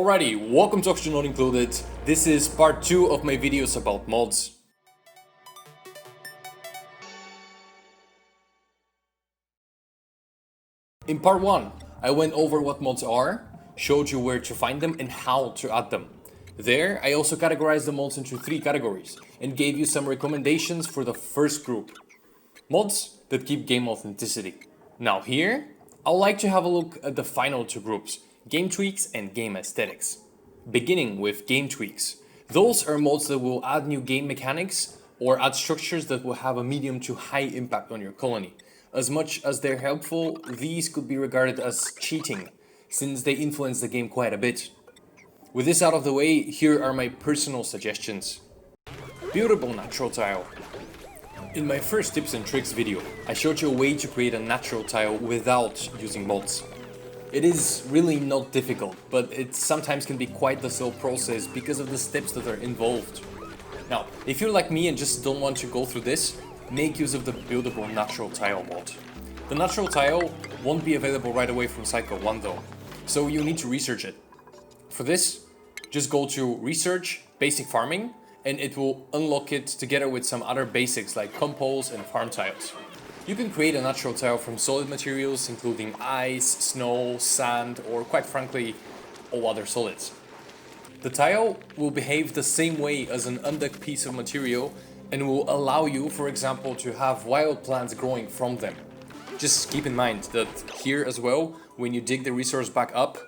Alrighty, welcome to Oxygen Not Included. This is part 2 of my videos about mods. In part 1, I went over what mods are, showed you where to find them and how to add them. There, I also categorized the mods into 3 categories and gave you some recommendations for the first group. Mods that keep game authenticity. Now here, I'd like to have a look at the final 2 groups, game tweaks and game aesthetics. Beginning with game tweaks. Those are mods that will add new game mechanics or add structures that will have a medium to high impact on your colony. As much as they're helpful, these could be regarded as cheating, since they influence the game quite a bit. With this out of the way, here are my personal suggestions. Buildable natural tile. In my first tips and tricks video, I showed you a way to create a natural tile without using mods. It is really not difficult, but it sometimes can be quite the slow process because of the steps that are involved. Now, if you're like me and just don't want to go through this, make use of the buildable natural tile mod. The natural tile won't be available right away from cycle 1 though, so you need to research it. For this, just go to research basic farming and it will unlock it together with some other basics like compose and farm tiles. You can create a natural tile from solid materials including ice, snow, sand, or quite frankly, all other solids. The tile will behave the same way as an undecked piece of material and will allow you, for example, to have wild plants growing from them. Just keep in mind that here as well, when you dig the resource back up,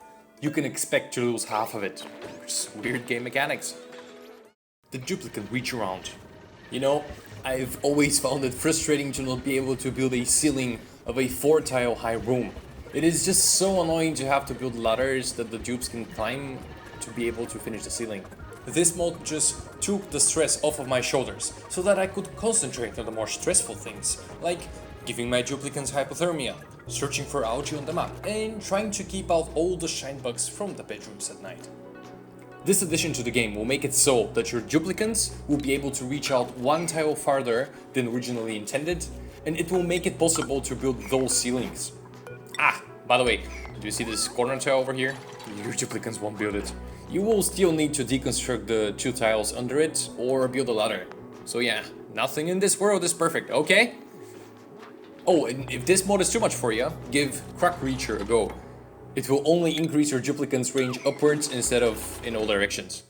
you can expect to lose half of it. There's weird game mechanics. The duplicate reach around. You know, I've always found it frustrating to not be able to build a ceiling of a 4 tile high room. It is just so annoying to have to build ladders that the dupes can climb to be able to finish the ceiling. This mod just took the stress off of my shoulders so that I could concentrate on the more stressful things, like giving my duplicants hypothermia, searching for algae on the map, and trying to keep out all the shine bugs from the bedrooms at night. This addition to the game will make it so that your duplicants will be able to reach out 1 tile farther than originally intended, and it will make it possible to build those ceilings. By the way, do you see this corner tile over here? Your duplicants won't build it. You will still need to deconstruct the 2 tiles under it or build a ladder. So yeah, nothing in this world is perfect, okay? Oh, and if this mod is too much for you, give Crack Reacher a go. It will only increase your duplicant's range upwards instead of in all directions.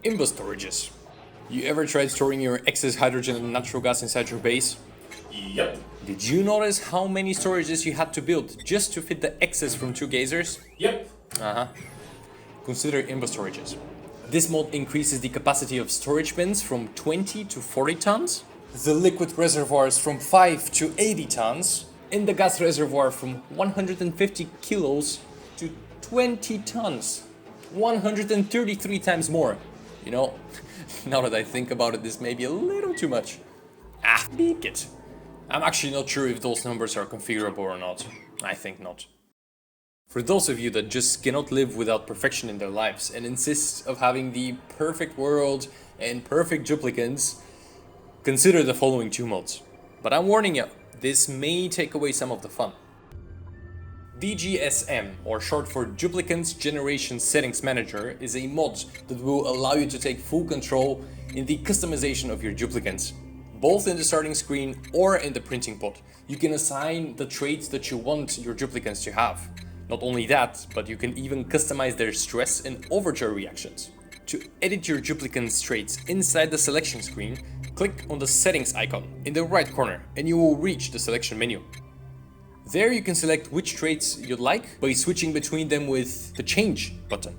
Imbus storages. You ever tried storing your excess hydrogen and natural gas inside your base? Yep. Did you notice how many storages you had to build just to fit the excess from 2 geysers? Yep. Consider imbus storages. This mod increases the capacity of storage bins from 20 to 40 tons, the liquid reservoirs from 5 to 80 tons, and the gas reservoir from 150 kilos to 20 tons. 133 times more. You know, now that I think about it, this may be a little too much. Beak it. I'm actually not sure if those numbers are configurable or not. I think not. For those of you that just cannot live without perfection in their lives and insist of having the perfect world and perfect duplicants, consider the following 2 mods. But I'm warning you, this may take away some of the fun. WGS or short for Duplicants Generation Settings Manager, is a mod that will allow you to take full control in the customization of your duplicants. Both in the starting screen or in the printing pod, you can assign the traits that you want your duplicants to have. Not only that, but you can even customize their stress and overjoy reactions. To edit your duplicant's traits inside the selection screen, click on the settings icon in the right corner and you will reach the selection menu. There you can select which traits you'd like by switching between them with the change button.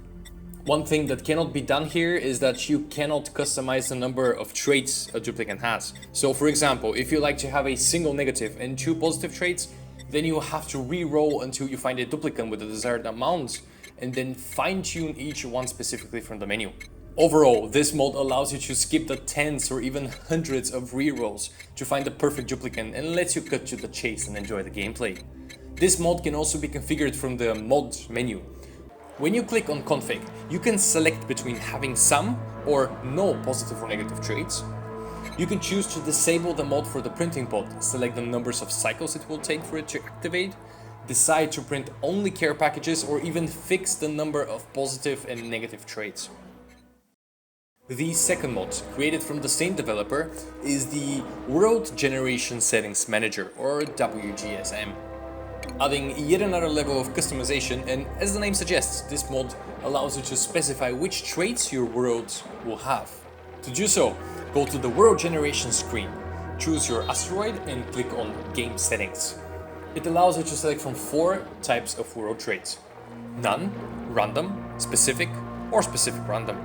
One thing that cannot be done here is that you cannot customize the number of traits a duplicant has. So for example, if you like to have a single negative and 2 positive traits, then you have to re-roll until you find a duplicant with the desired amount and then fine-tune each one specifically from the menu. Overall, this mod allows you to skip the tens or even hundreds of re-rolls to find the perfect duplicant and lets you cut to the chase and enjoy the gameplay. This mod can also be configured from the mod menu. When you click on config, you can select between having some or no positive or negative traits. You can choose to disable the mod for the printing pod, select the numbers of cycles it will take for it to activate, decide to print only care packages, or even fix the number of positive and negative traits. The second mod, created from the same developer, is the World Generation Settings Manager, or WGSM. Adding yet another level of customization, and as the name suggests, this mod allows you to specify which traits your world will have. To do so, go to the World Generation screen, choose your asteroid and click on Game Settings. It allows you to select from 4 types of world traits: None, Random, Specific, or Specific Random.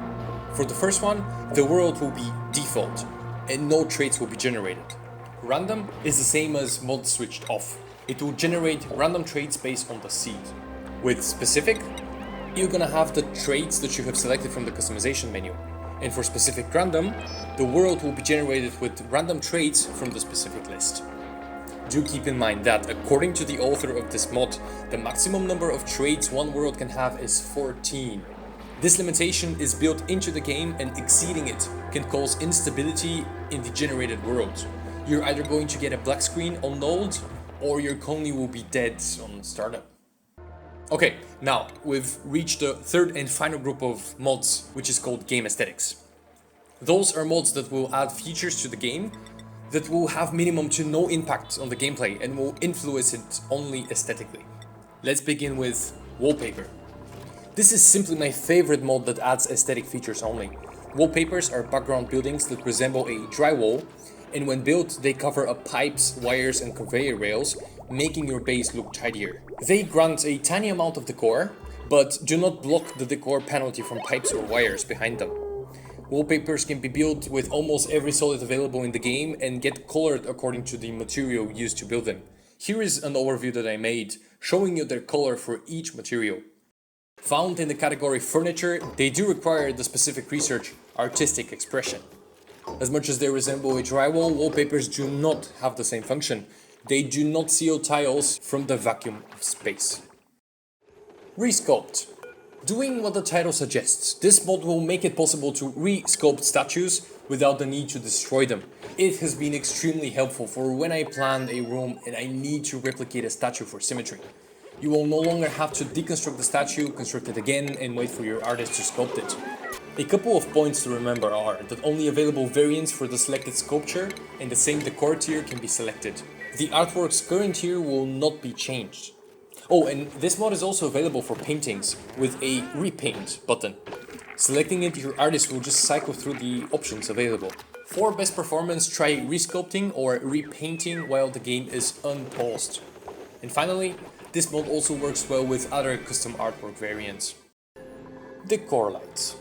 For the first one, the world will be default and no traits will be generated. Random is the same as mod switched off. It will generate random traits based on the seed. With Specific, you're gonna have the traits that you have selected from the customization menu. And for Specific Random, the world will be generated with random traits from the specific list. Do keep in mind that, according to the author of this mod, the maximum number of traits one world can have is 14. This limitation is built into the game, and exceeding it can cause instability in the generated world. You're either going to get a black screen on load, or your colony will be dead on startup. Okay, now we've reached the third and final group of mods, which is called Game Aesthetics. Those are mods that will add features to the game that will have minimum to no impact on the gameplay and will influence it only aesthetically. Let's begin with Wallpaper. This is simply my favorite mod that adds aesthetic features only. Wallpapers are background buildings that resemble a drywall, and when built, they cover up pipes, wires, and conveyor rails, making your base look tidier. They grant a tiny amount of decor, but do not block the decor penalty from pipes or wires behind them. Wallpapers can be built with almost every solid available in the game and get colored according to the material used to build them. Here is an overview that I made, showing you their color for each material. Found in the category Furniture, they do require the specific research, Artistic Expression. As much as they resemble a drywall, wallpapers do not have the same function. They do not seal tiles from the vacuum of space. Resculpt. Doing what the title suggests, this mod will make it possible to re-sculpt statues without the need to destroy them. It has been extremely helpful for when I plan a room and I need to replicate a statue for symmetry. You will no longer have to deconstruct the statue, construct it again, and wait for your artist to sculpt it. A couple of points to remember are that only available variants for the selected sculpture and the same decor tier can be selected. The artwork's current tier will not be changed. Oh, and this mod is also available for paintings with a repaint button. Selecting it, your artist will just cycle through the options available. For best performance, try resculpting or repainting while the game is unpaused. And finally, this mod also works well with other custom artwork variants. Decor Lights.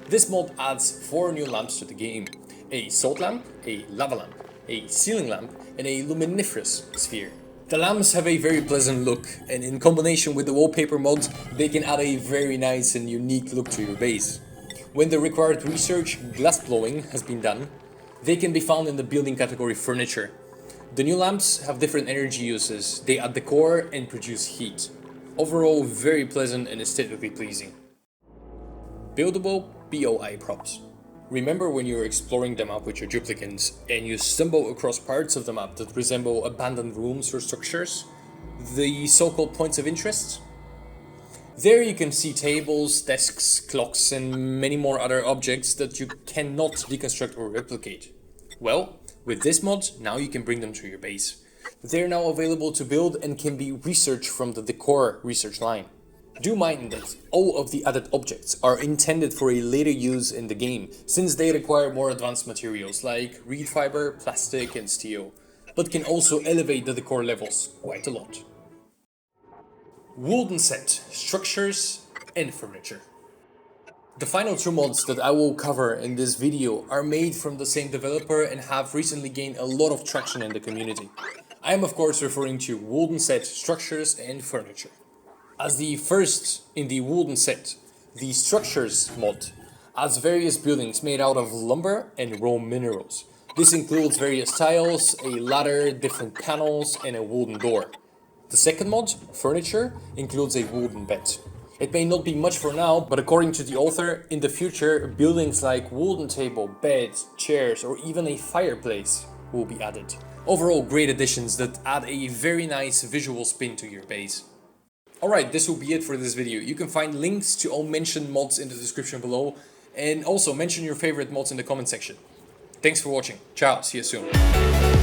This mod adds 4 new lamps to the game: a salt lamp, a lava lamp, a ceiling lamp, and a luminiferous sphere. The lamps have a very pleasant look, and in combination with the wallpaper mod, they can add a very nice and unique look to your base. When the required research, glass blowing, has been done, they can be found in the building category Furniture. The new lamps have different energy uses, they add decor and produce heat. Overall, very pleasant and aesthetically pleasing. Buildable BOI props. Remember when you're exploring the map with your duplicants and you stumble across parts of the map that resemble abandoned rooms or structures? The so-called points of interest? There you can see tables, desks, clocks, and many more other objects that you cannot deconstruct or replicate. Well, with this mod, now you can bring them to your base. They're now available to build and can be researched from the Decor research line. Do mind that all of the added objects are intended for a later use in the game, since they require more advanced materials like reed fiber, plastic, and steel, but can also elevate the decor levels quite a lot. Wooden set, structures, and furniture. The final 2 mods that I will cover in this video are made from the same developer and have recently gained a lot of traction in the community. I am of course referring to wooden set, structures, and furniture. As the first in the wooden set, the structures mod adds various buildings made out of lumber and raw minerals. This includes various tiles, a ladder, different panels, and a wooden door. The second mod, furniture, includes a wooden bed. It may not be much for now, but according to the author, in the future, buildings like wooden table, beds, chairs, or even a fireplace will be added. Overall, great additions that add a very nice visual spin to your base. Alright, this will be it for this video. You can find links to all mentioned mods in the description below, and also mention your favorite mods in the comment section. Thanks for watching. Ciao, see you soon.